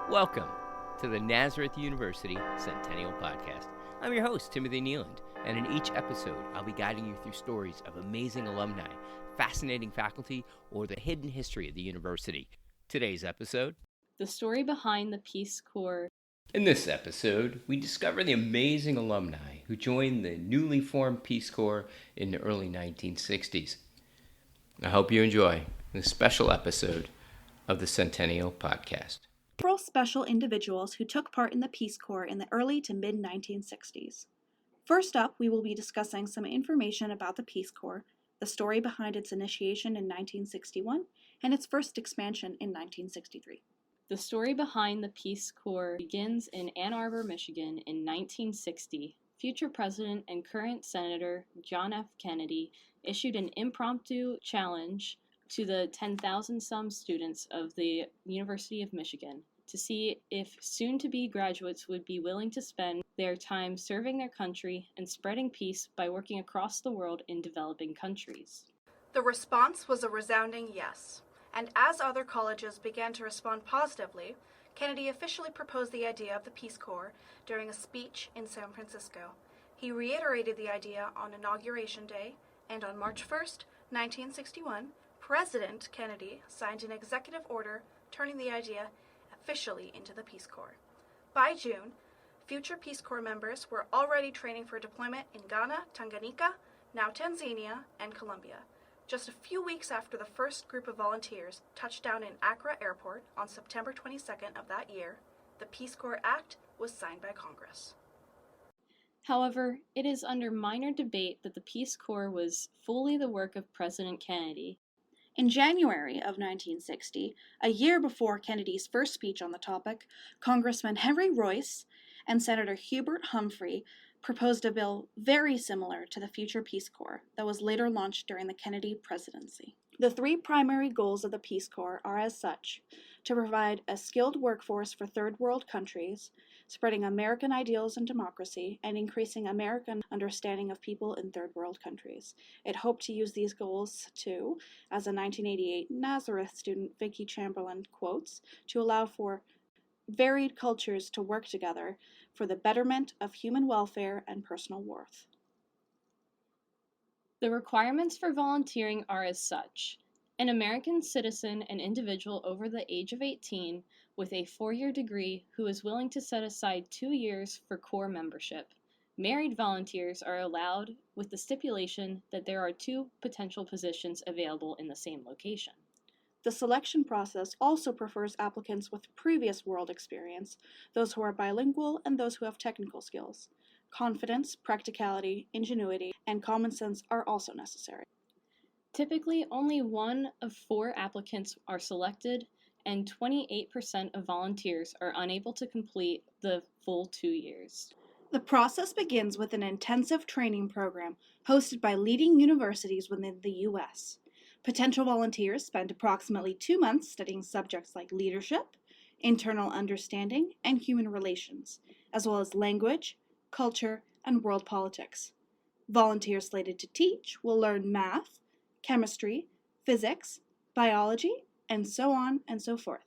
Welcome to the Nazareth University Centennial Podcast. I'm your host, Timothy Nealand, and in each episode, I'll be guiding you through stories of amazing alumni, fascinating faculty, or the hidden history of the university. Today's episode: the story behind the Peace Corps. In this episode, we discover the amazing alumni who joined the newly formed Peace Corps in the early 1960s. I hope you enjoy this special episode of the Centennial Podcast. Several special individuals who took part in the Peace Corps in the early to mid-1960s. First up, we will be discussing some information about the Peace Corps, the story behind its initiation in 1961, and its first expansion in 1963. The story behind the Peace Corps begins in Ann Arbor, Michigan in 1960. Future President and current Senator John F. Kennedy issued an impromptu challenge to the 10,000-some students of the University of Michigan to see if soon-to-be graduates would be willing to spend their time serving their country and spreading peace by working across the world in developing countries. The response was a resounding yes, and as other colleges began to respond positively, Kennedy officially proposed the idea of the Peace Corps during a speech in San Francisco. He reiterated the idea on Inauguration Day, and on March 1st, 1961, President Kennedy signed an executive order turning the idea officially into the Peace Corps. By June, future Peace Corps members were already training for deployment in Ghana, Tanganyika, now Tanzania, and Colombia. Just a few weeks after the first group of volunteers touched down in Accra Airport on September 22nd of that year, the Peace Corps Act was signed by Congress. However, it is under minor debate that the Peace Corps was fully the work of President Kennedy. In January of 1960, a year before Kennedy's first speech on the topic, Congressman Henry Royce and Senator Hubert Humphrey proposed a bill very similar to the future Peace Corps that was later launched during the Kennedy presidency. The three primary goals of the Peace Corps are as such: to provide a skilled workforce for third world countries, spreading American ideals and democracy, and increasing American understanding of people in third world countries. It hoped to use these goals to, as a 1988 Nazareth student Vicki Chamberlain quotes, to allow for varied cultures to work together for the betterment of human welfare and personal worth. The requirements for volunteering are as such: an American citizen and individual over the age of 18 with a 4-year degree who is willing to set aside 2 years for Corps membership. Married volunteers are allowed with the stipulation that there are 2 potential positions available in the same location. The selection process also prefers applicants with previous world experience, those who are bilingual, and those who have technical skills. Confidence, practicality, ingenuity, and common sense are also necessary. Typically, only 1 of 4 applicants are selected, and 28% of volunteers are unable to complete the full 2 years. The process begins with an intensive training program hosted by leading universities within the U.S. Potential volunteers spend approximately 2 months studying subjects like leadership, internal understanding, and human relations, as well as language, culture, and world politics. Volunteers slated to teach will learn math, chemistry, physics, biology, and so on and so forth.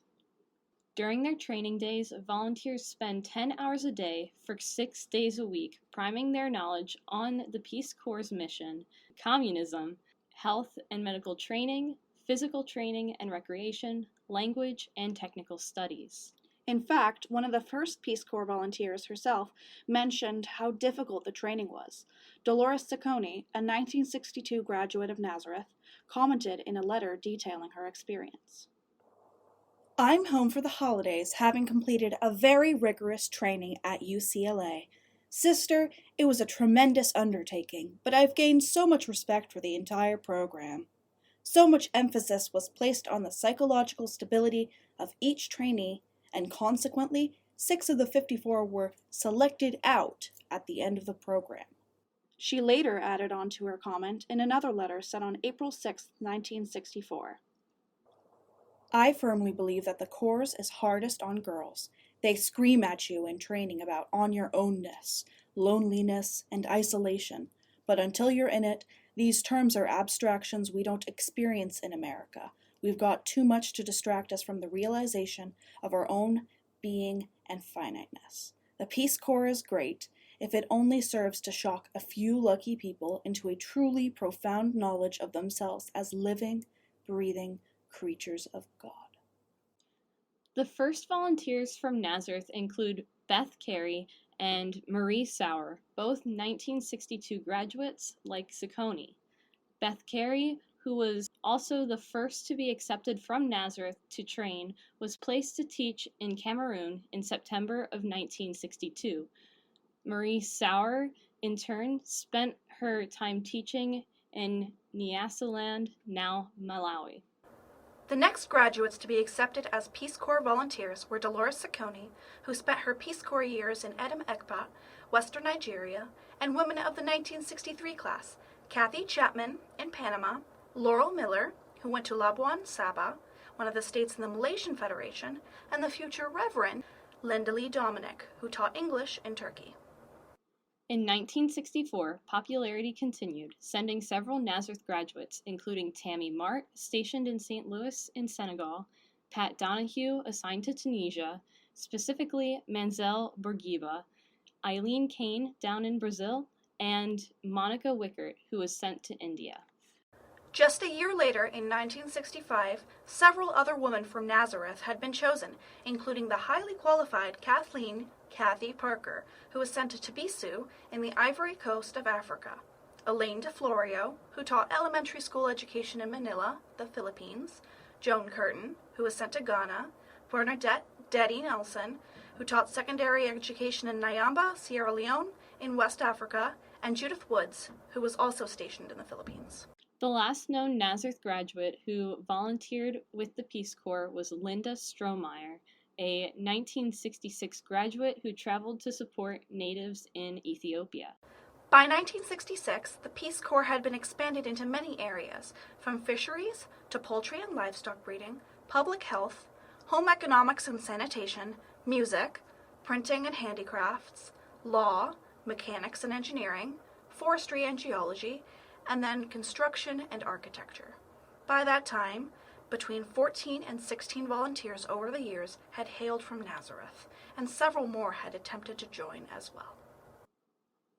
During their training days, volunteers spend 10 hours a day for 6 days a week, priming their knowledge on the Peace Corps' mission, communism, health and medical training, physical training and recreation, language, and technical studies. In fact, one of the first Peace Corps volunteers herself mentioned how difficult the training was. Dolores Ciccone, a 1962 graduate of Nazareth, commented in a letter detailing her experience. I'm home for the holidays, having completed a very rigorous training at UCLA. Sister, it was a tremendous undertaking, but I've gained so much respect for the entire program. So much emphasis was placed on the psychological stability of each trainee, and consequently, 6 of the 54 were selected out at the end of the program. She later added on to her comment in another letter sent on April 6, 1964. I firmly believe that the Corps is hardest on girls. They scream at you in training about on-your-ownness, loneliness, and isolation, but until you're in it, these terms are abstractions we don't experience in America. We've got too much to distract us from the realization of our own being, and finiteness. The Peace Corps is great if it only serves to shock a few lucky people into a truly profound knowledge of themselves as living, breathing creatures of God. The first volunteers from Nazareth include Beth Carey and Marie Sauer, both 1962 graduates like Saccone. Beth Carey, who was also the first to be accepted from Nazareth to train, was placed to teach in Cameroon in September of 1962. Marie Sauer, in turn, spent her time teaching in Nyasaland, now Malawi. The next graduates to be accepted as Peace Corps volunteers were Dolores Saccone, who spent her Peace Corps years in Edem Ekpat, Western Nigeria, and women of the 1963 class, Kathy Chapman in Panama, Laurel Miller, who went to Labuan Sabah, one of the states in the Malaysian Federation, and the future Reverend Linda Lee Dominic, who taught English in Turkey. In 1964, popularity continued, sending several Nazareth graduates, including Tammy Mart, stationed in St. Louis in Senegal, Pat Donahue, assigned to Tunisia, specifically Manzel Bourguiba, Eileen Kane, down in Brazil, and Monica Wickert, who was sent to India. Just a year later, in 1965, several other women from Nazareth had been chosen, including the highly qualified Kathleen Kathy Parker, who was sent to Tabisu in the Ivory Coast of Africa, Elaine de Florio, who taught elementary school education in Manila, the Philippines, Joan Curtin, who was sent to Ghana, Bernadette Deddy Nelson, who taught secondary education in Nyamba, Sierra Leone, in West Africa, and Judith Woods, who was also stationed in the Philippines. The last known Nazareth graduate who volunteered with the Peace Corps was Linda Strohmeyer, a 1966 graduate who traveled to support natives in Ethiopia. By 1966, the Peace Corps had been expanded into many areas, from fisheries to poultry and livestock breeding, public health, home economics and sanitation, music, printing and handicrafts, law, mechanics and engineering, forestry and geology, and then construction and architecture. By that time, between 14 and 16 volunteers over the years had hailed from Nazareth, and several more had attempted to join as well.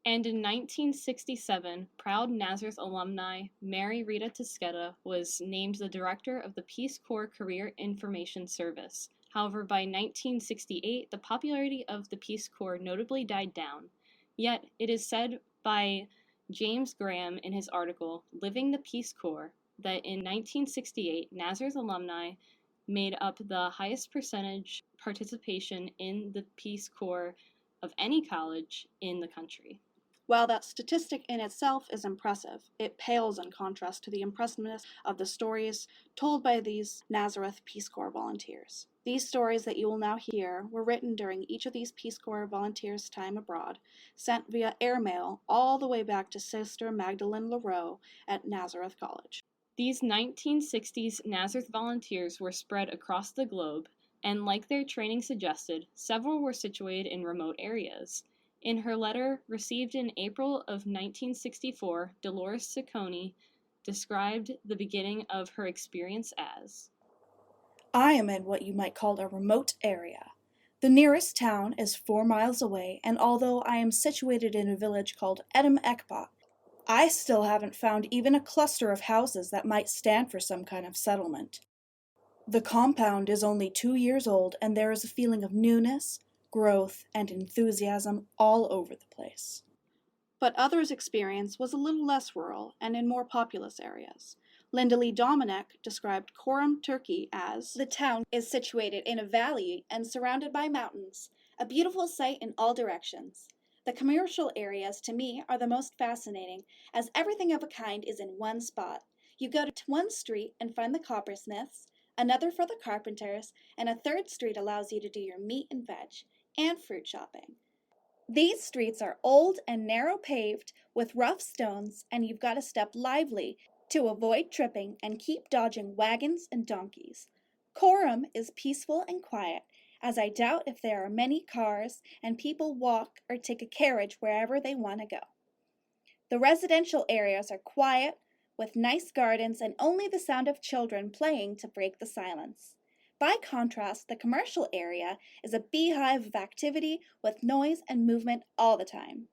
And in 1967, proud Nazareth alumni Mary Rita Tosqueda was named the director of the Peace Corps Career Information Service. However, by 1968, the popularity of the Peace Corps notably died down. Yet, it is said by James Graham in his article, Living the Peace Corps, that in 1968, Nazareth alumni made up the highest percentage participation in the Peace Corps of any college in the country. While that statistic in itself is impressive, it pales in contrast to the impressiveness of the stories told by these Nazareth Peace Corps volunteers. These stories that you will now hear were written during each of these Peace Corps volunteers' time abroad, sent via airmail all the way back to Sister Magdelen LaRow at Nazareth College. These 1960s Nazareth volunteers were spread across the globe, and like their training suggested, several were situated in remote areas. In her letter received in April of 1964, Dolores Saccone described the beginning of her experience as, I am in what you might call a remote area. The nearest town is 4 miles away, and although I am situated in a village called Edem Ekpat, I still haven't found even a cluster of houses that might stand for some kind of settlement. The compound is only 2 years old, and there is a feeling of newness, growth, and enthusiasm all over the place. But others' experience was a little less rural and in more populous areas. Linda Lee Dominic described Coram, Turkey as, the town is situated in a valley and surrounded by mountains, a beautiful sight in all directions. The commercial areas, to me, are the most fascinating, as everything of a kind is in one spot. You go to one street and find the coppersmiths, another for the carpenters, and a third street allows you to do your meat and veg and fruit shopping. These streets are old and narrow paved with rough stones, and you've got to step lively to avoid tripping and keep dodging wagons and donkeys. Coram is peaceful and quiet, as I doubt if there are many cars and people walk or take a carriage wherever they want to go. The residential areas are quiet, with nice gardens and only the sound of children playing to break the silence. By contrast, the commercial area is a beehive of activity with noise and movement all the time.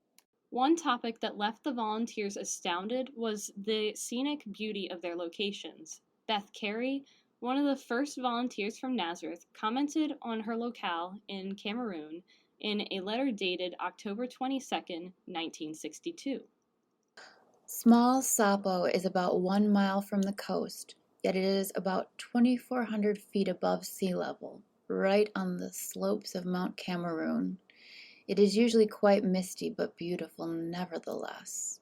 One topic that left the volunteers astounded was the scenic beauty of their locations. Beth Carey, one of the first volunteers from Nazareth, commented on her locale in Cameroon in a letter dated October 22, 1962. Small Sapo is about 1 mile from the coast, yet it is about 2,400 feet above sea level, right on the slopes of Mount Cameroon. It is usually quite misty but beautiful nevertheless.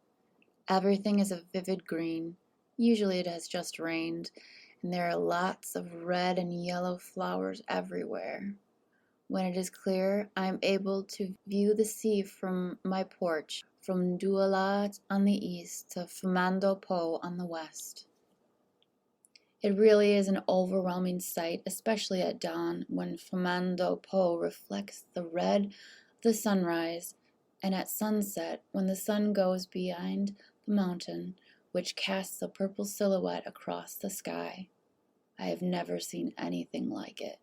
Everything is a vivid green. Usually it has just rained, and there are lots of red and yellow flowers everywhere. When it is clear, I am able to view the sea from my porch, from Douala on the east to Fumando Po on the west. It really is an overwhelming sight, especially at dawn, when Fumando Po reflects the red of the sunrise, and at sunset, when the sun goes behind the mountain, which casts a purple silhouette across the sky. I have never seen anything like it.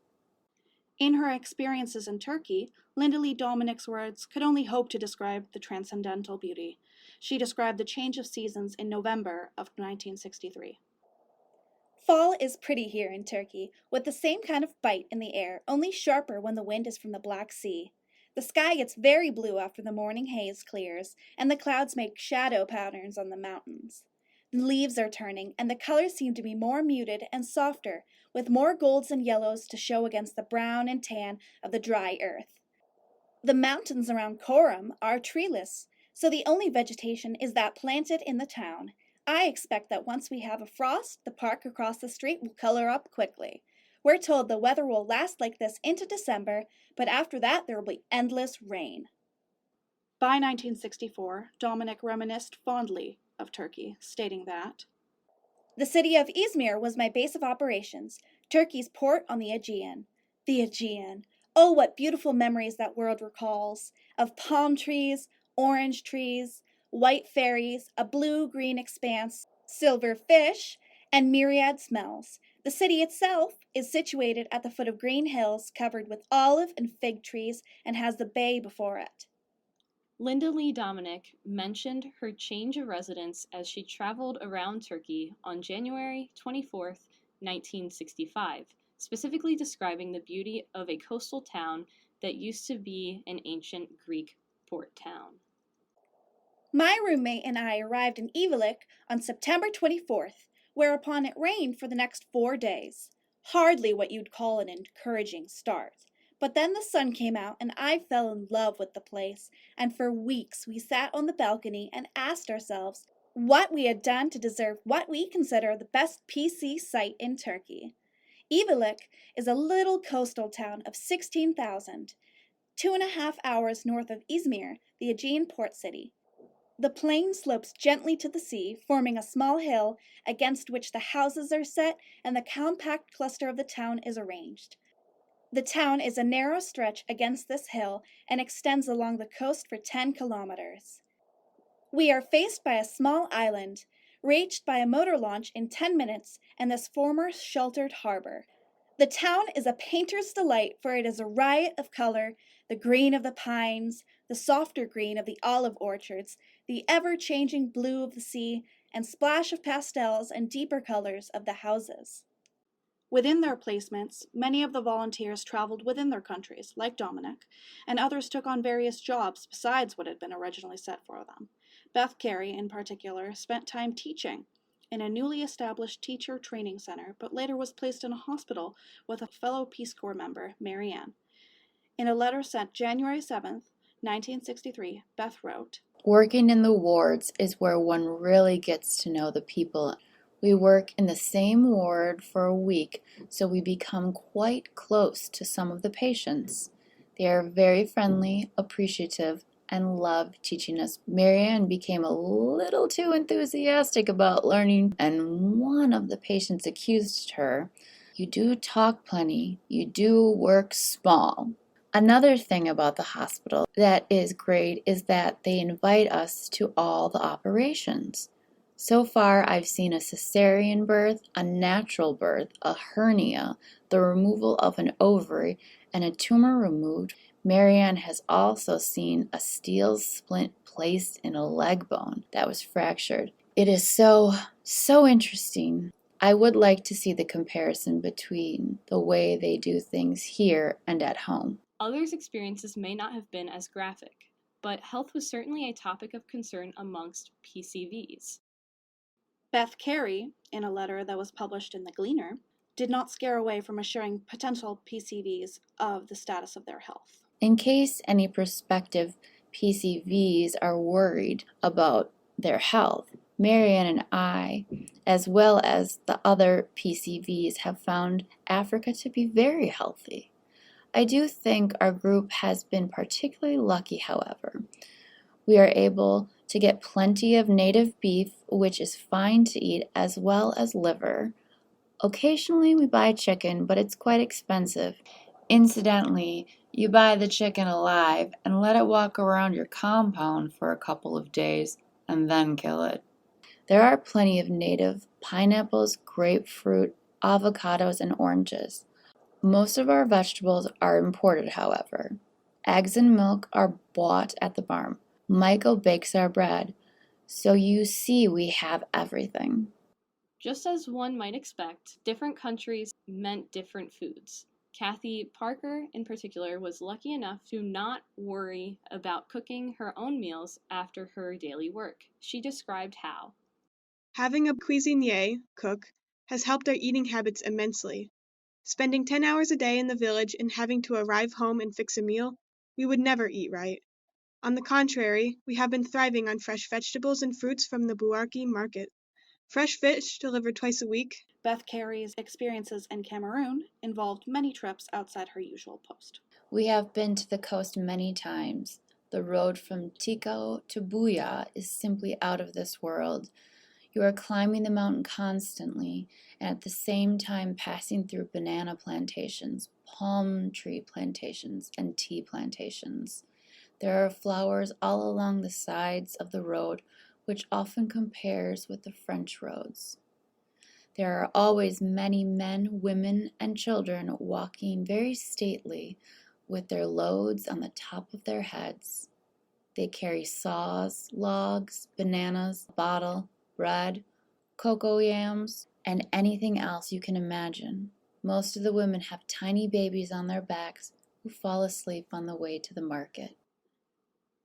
In her experiences in Turkey, Linda Lee Dominick's words could only hope to describe the transcendental beauty. She described the change of seasons in November of 1963. Fall is pretty here in Turkey, with the same kind of bite in the air, only sharper when the wind is from the Black Sea. The sky gets very blue after the morning haze clears, and the clouds make shadow patterns on the mountains. The leaves are turning, and the colors seem to be more muted and softer, with more golds and yellows to show against the brown and tan of the dry earth. The mountains around Coram are treeless, so the only vegetation is that planted in the town. I expect that once we have a frost, the park across the street will color up quickly. We're told the weather will last like this into December, but after that there will be endless rain. By 1964, Dominick reminisced fondly of Turkey, stating that, "The city of Izmir was my base of operations, Turkey's port on the Aegean. The Aegean. Oh, what beautiful memories that world recalls, of palm trees, orange trees, white ferries, a blue-green expanse, silver fish, and myriad smells. The city itself is situated at the foot of green hills covered with olive and fig trees and has the bay before it." Linda Lee Dominick mentioned her change of residence as she traveled around Turkey on January 24, 1965, specifically describing the beauty of a coastal town that used to be an ancient Greek port town. My roommate and I arrived in Ivelik on September 24th, whereupon it rained for the next 4 days. Hardly what you'd call an encouraging start. But then the sun came out and I fell in love with the place, and for weeks we sat on the balcony and asked ourselves what we had done to deserve what we consider the best PC site in Turkey. Ivelik is a little coastal town of 16,000, 2.5 hours north of Izmir, the Aegean port city. The plain slopes gently to the sea, forming a small hill against which the houses are set and the compact cluster of the town is arranged. The town is a narrow stretch against this hill and extends along the coast for 10 kilometers. We are faced by a small island, reached by a motor launch in 10 minutes, and this former sheltered harbor. The town is a painter's delight, for it is a riot of color, the green of the pines, the softer green of the olive orchards, the ever-changing blue of the sea, and splash of pastels and deeper colors of the houses. Within their placements, many of the volunteers traveled within their countries, like Dominick, and others took on various jobs besides what had been originally set for them. Beth Carey, in particular, spent time teaching in a newly established teacher training center, but later was placed in a hospital with a fellow Peace Corps member, Mary Ann. In a letter sent January 7th, 1963, Beth wrote, Working in the wards is where one really gets to know the people. We work in the same ward for a week, so we become quite close to some of the patients. They are very friendly, appreciative, and love teaching us. Marianne became a little too enthusiastic about learning, and one of the patients accused her, "You do talk plenty, you do work small." Another thing about the hospital that is great is that they invite us to all the operations. So far, I've seen a cesarean birth, a natural birth, a hernia, the removal of an ovary, and a tumor removed. Marianne has also seen a steel splint placed in a leg bone that was fractured. It is so interesting. I would like to see the comparison between the way they do things here and at home. Others' experiences may not have been as graphic, but health was certainly a topic of concern amongst PCVs. Beth Carey, in a letter that was published in the Gleaner, did not scare away from assuring potential PCVs of the status of their health. In case any prospective PCVs are worried about their health, Marianne and I, as well as the other PCVs, have found Africa to be very healthy. I do think our group has been particularly lucky, however. We are able to get plenty of native beef, which is fine to eat, as well as liver. Occasionally we buy chicken, but it's quite expensive. Incidentally, you buy the chicken alive and let it walk around your compound for a couple of days and then kill it. There are plenty of native pineapples, grapefruit, avocados, and oranges. Most of our vegetables are imported, however. Eggs and milk are bought at the farm. Michael bakes our bread, so you see we have everything. Just as one might expect, different countries meant different foods. Kathy Parker, in particular, was lucky enough to not worry about cooking her own meals after her daily work. She described how. Having a cuisinier cook has helped our eating habits immensely. Spending 10 hours a day in the village and having to arrive home and fix a meal, we would never eat right. On the contrary, we have been thriving on fresh vegetables and fruits from the Buarque market. Fresh fish delivered twice a week. Beth Carey's experiences in Cameroon involved many trips outside her usual post. We have been to the coast many times. The road from Tikal to Buya is simply out of this world. You are climbing the mountain constantly, and at the same time passing through banana plantations, palm tree plantations, and tea plantations. There are flowers all along the sides of the road, which often compares with the French roads. There are always many men, women, and children walking very stately with their loads on the top of their heads. They carry saws, logs, bananas, a bottle, bread, cocoa yams, and anything else you can imagine. Most of the women have tiny babies on their backs who fall asleep on the way to the market.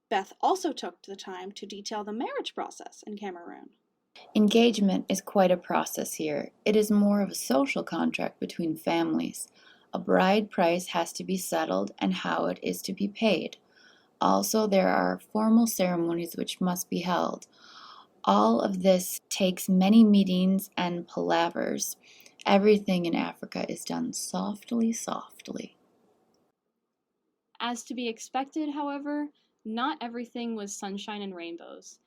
Beth also took the time to detail the marriage process in Cameroon. Engagement is quite a process here. It is more of a social contract between families. A bride price has to be settled and how it is to be paid. Also, there are formal ceremonies which must be held. All of this takes many meetings and palavers. Everything in Africa is done softly, softly. As to be expected, however, not everything was sunshine and rainbows.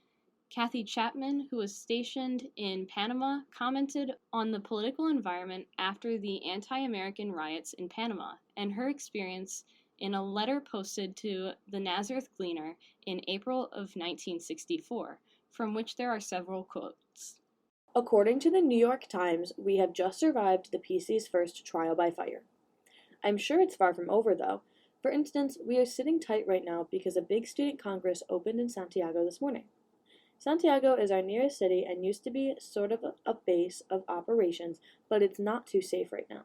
Kathy Chapman, who was stationed in Panama, commented on the political environment after the anti-American riots in Panama and her experience in a letter posted to the Nazareth Gleaner in April of 1964, from which there are several quotes. According to the New York Times, we have just survived the PC's first trial by fire. I'm sure it's far from over, though. For instance, we are sitting tight right now because a big student congress opened in Santiago this morning. Santiago is our nearest city and used to be sort of a base of operations, but it's not too safe right now.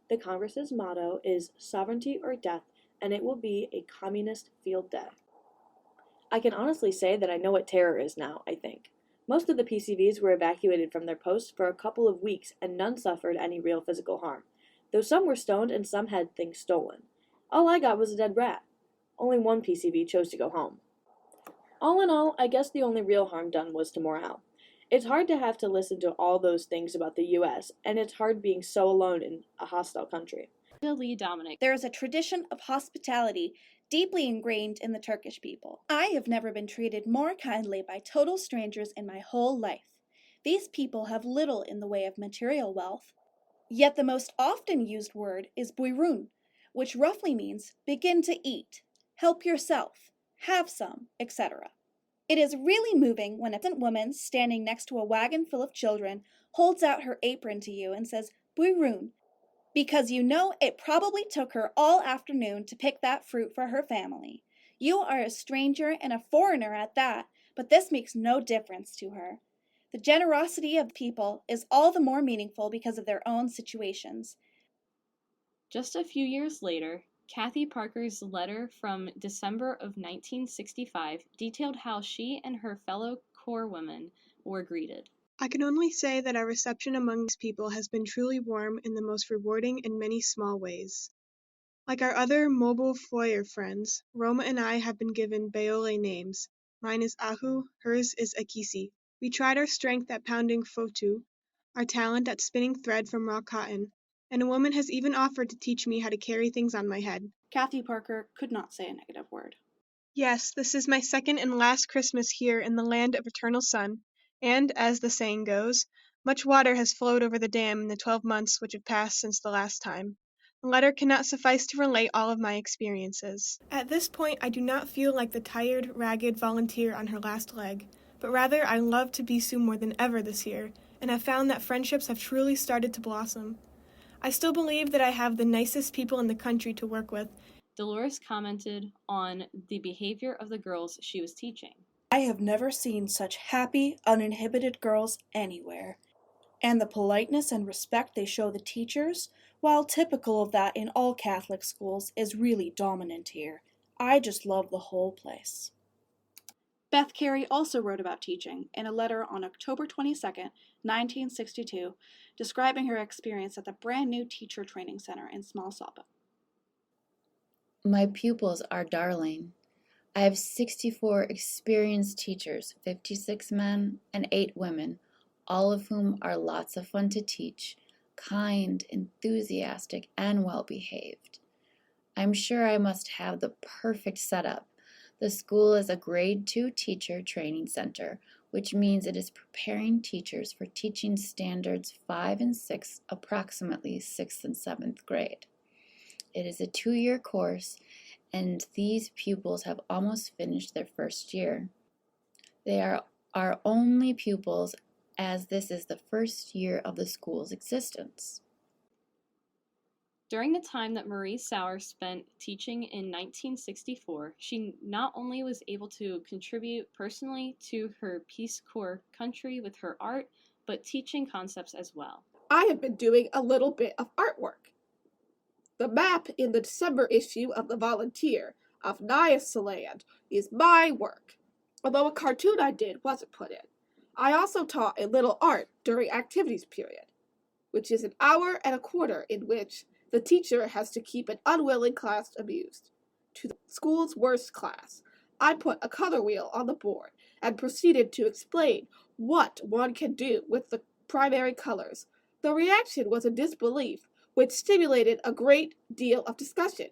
The Congress's motto is sovereignty or death, and it will be a communist field day. I can honestly say that I know what terror is now, I think. Most of the PCVs were evacuated from their posts for a couple of weeks, and none suffered any real physical harm, though some were stoned and some had things stolen. All I got was a dead rat. Only one PCV chose to go home. All in all, I guess the only real harm done was to morale. It's hard to have to listen to all those things about the U.S., and it's hard being so alone in a hostile country. Lee Dominic. There is a tradition of hospitality deeply ingrained in the Turkish people. I have never been treated more kindly by total strangers in my whole life. These people have little in the way of material wealth. Yet the most often used word is buyurun, which roughly means begin to eat, help yourself, have some, etc. It is really moving when a peasant woman standing next to a wagon full of children holds out her apron to you and says, "Buirun," because you know it probably took her all afternoon to pick that fruit for her family. You are a stranger and a foreigner at that, but this makes no difference to her. The generosity of people is all the more meaningful because of their own situations. Just a few years later, Kathy Parker's letter from December of 1965 detailed how she and her fellow Corps women were greeted. I can only say that our reception among these people has been truly warm in the most rewarding in many small ways. Like our other mobile foyer friends, Roma and I have been given Baole names. Mine is Ahu, hers is Akisi. We tried our strength at pounding fotu, our talent at spinning thread from raw cotton, and a woman has even offered to teach me how to carry things on my head. Kathy Parker could not say a negative word. Yes, this is my second and last Christmas here in the land of eternal sun, and, as the saying goes, much water has flowed over the dam in the 12 months which have passed since the last time. The letter cannot suffice to relate all of my experiences. At this point, I do not feel like the tired, ragged volunteer on her last leg, but rather I love to Bisu more than ever this year, and have found that friendships have truly started to blossom. I still believe that I have the nicest people in the country to work with. Dolores commented on the behavior of the girls she was teaching. I have never seen such happy, uninhibited girls anywhere. And the politeness and respect they show the teachers, while typical of that in all Catholic schools, is really dominant here. I just love the whole place. Beth Carey also wrote about teaching in a letter on October 22nd, 1962, describing her experience at the brand new teacher training center in Small Sapo. My pupils are darling. I have 64 experienced teachers, 56 men and 8 women, all of whom are lots of fun to teach, kind, enthusiastic, and well-behaved. I'm sure I must have the perfect setup. The school is a grade 2 teacher training center, which means it is preparing teachers for teaching standards 5 and 6, approximately 6th and 7th grade. It is a 2-year course, and these pupils have almost finished their first year. They are our only pupils, as this is the first year of the school's existence. During the time that Marie Sauer spent teaching in 1964, she not only was able to contribute personally to her Peace Corps country with her art, but teaching concepts as well. I have been doing a little bit of artwork. The map in the December issue of The Volunteer of Nyasaland is my work, although a cartoon I did wasn't put in. I also taught a little art during activities period, which is an hour and a quarter in which the teacher has to keep an unwilling class amused. To the school's worst class, I put a color wheel on the board and proceeded to explain what one can do with the primary colors. The reaction was a disbelief, which stimulated a great deal of discussion.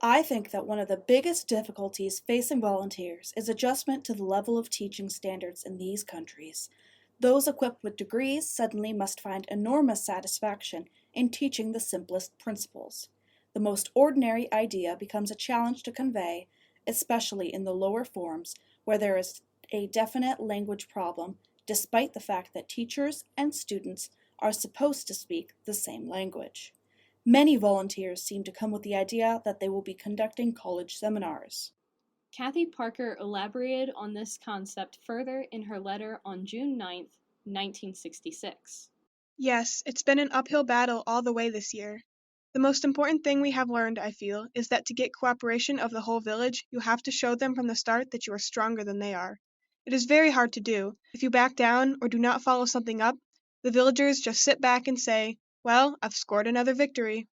I think that one of the biggest difficulties facing volunteers is adjustment to the level of teaching standards in these countries. Those equipped with degrees suddenly must find enormous satisfaction in teaching the simplest principles. The most ordinary idea becomes a challenge to convey, especially in the lower forms where there is a definite language problem, despite the fact that teachers and students are supposed to speak the same language. Many volunteers seem to come with the idea that they will be conducting college seminars. Kathy Parker elaborated on this concept further in her letter on June 9, 1966. Yes, it's been an uphill battle all the way this year. The most important thing we have learned, I feel, is that to get cooperation of the whole village, you have to show them from the start that you are stronger than they are. It is very hard to do. If you back down or do not follow something up, the villagers just sit back and say, "Well, I've scored another victory."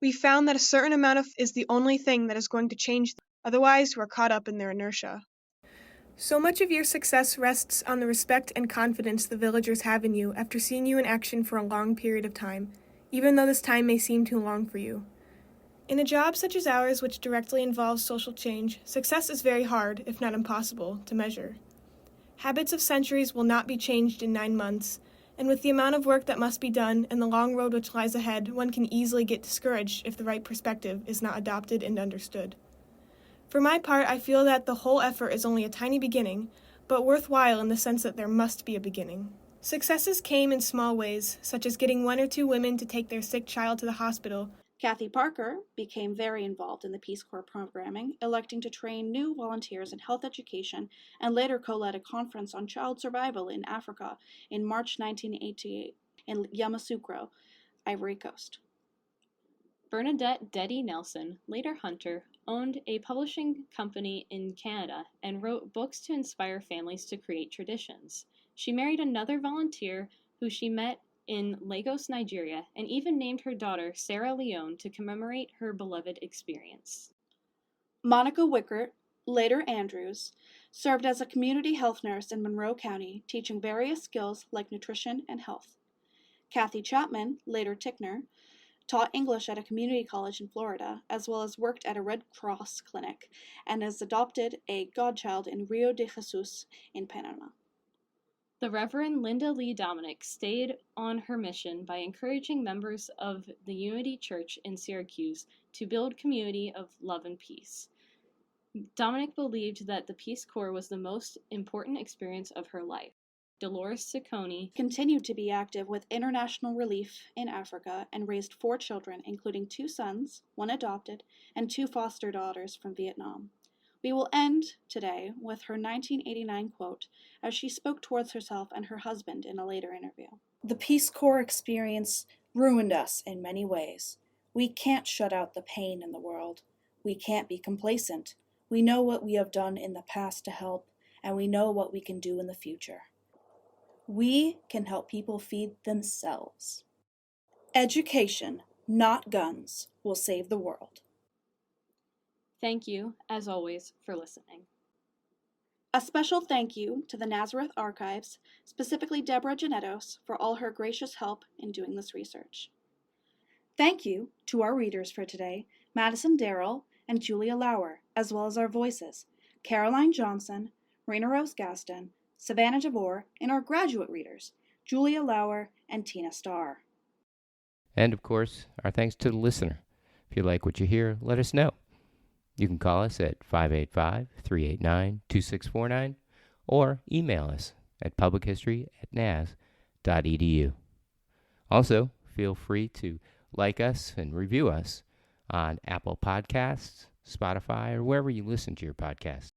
We found that a certain amount of is the only thing that is going to change them. Otherwise, you are caught up in their inertia. So much of your success rests on the respect and confidence the villagers have in you after seeing you in action for a long period of time, even though this time may seem too long for you. In a job such as ours, which directly involves social change, success is very hard, if not impossible, to measure. Habits of centuries will not be changed in 9 months, and with the amount of work that must be done and the long road which lies ahead, one can easily get discouraged if the right perspective is not adopted and understood. For my part, I feel that the whole effort is only a tiny beginning, but worthwhile in the sense that there must be a beginning. Successes came in small ways, such as getting 1 or 2 women to take their sick child to the hospital. Kathy Parker became very involved in the Peace Corps programming, electing to train new volunteers in health education, and later co-led a conference on child survival in Africa in March 1988 in Yamoussoukro, Ivory Coast. Bernadette Deddy Nelson, later Hunter, owned a publishing company in Canada and wrote books to inspire families to create traditions. She married another volunteer who she met in Lagos, Nigeria, and even named her daughter Sarah Leone to commemorate her beloved experience. Monica Wickert, later Andrews, served as a community health nurse in Monroe County, teaching various skills like nutrition and health. Kathy Chapman, later Tickner, taught English at a community college in Florida, as well as worked at a Red Cross clinic, and has adopted a godchild in Rio de Jesus in Panama. The Reverend Linda Lee Dominic stayed on her mission by encouraging members of the Unity Church in Syracuse to build community of love and peace. Dominic believed that the Peace Corps was the most important experience of her life. Dolores Ciccone continued to be active with international relief in Africa and raised 4 children, including 2 sons, 1 adopted, and 2 foster daughters from Vietnam. We will end today with her 1989 quote as she spoke towards herself and her husband in a later interview. The Peace Corps experience ruined us in many ways. We can't shut out the pain in the world. We can't be complacent. We know what we have done in the past to help, and we know what we can do in the future. We can help people feed themselves. Education, not guns, will save the world. Thank you, as always, for listening. A special thank you to the Nazareth Archives, specifically Deborah Janettos, for all her gracious help in doing this research. Thank you to our readers for today, Madison Darrell and Julia Lauer, as well as our voices, Caroline Johnson, Raina Rose Gaston, Savannah Jabor, and our graduate readers, Julia Lauer and Tina Starr. And, of course, our thanks to the listener. If you like what you hear, let us know. You can call us at 585-389-2649 or email us at publichistory@naz.edu. Also, feel free to like us and review us on Apple Podcasts, Spotify, or wherever you listen to your podcasts.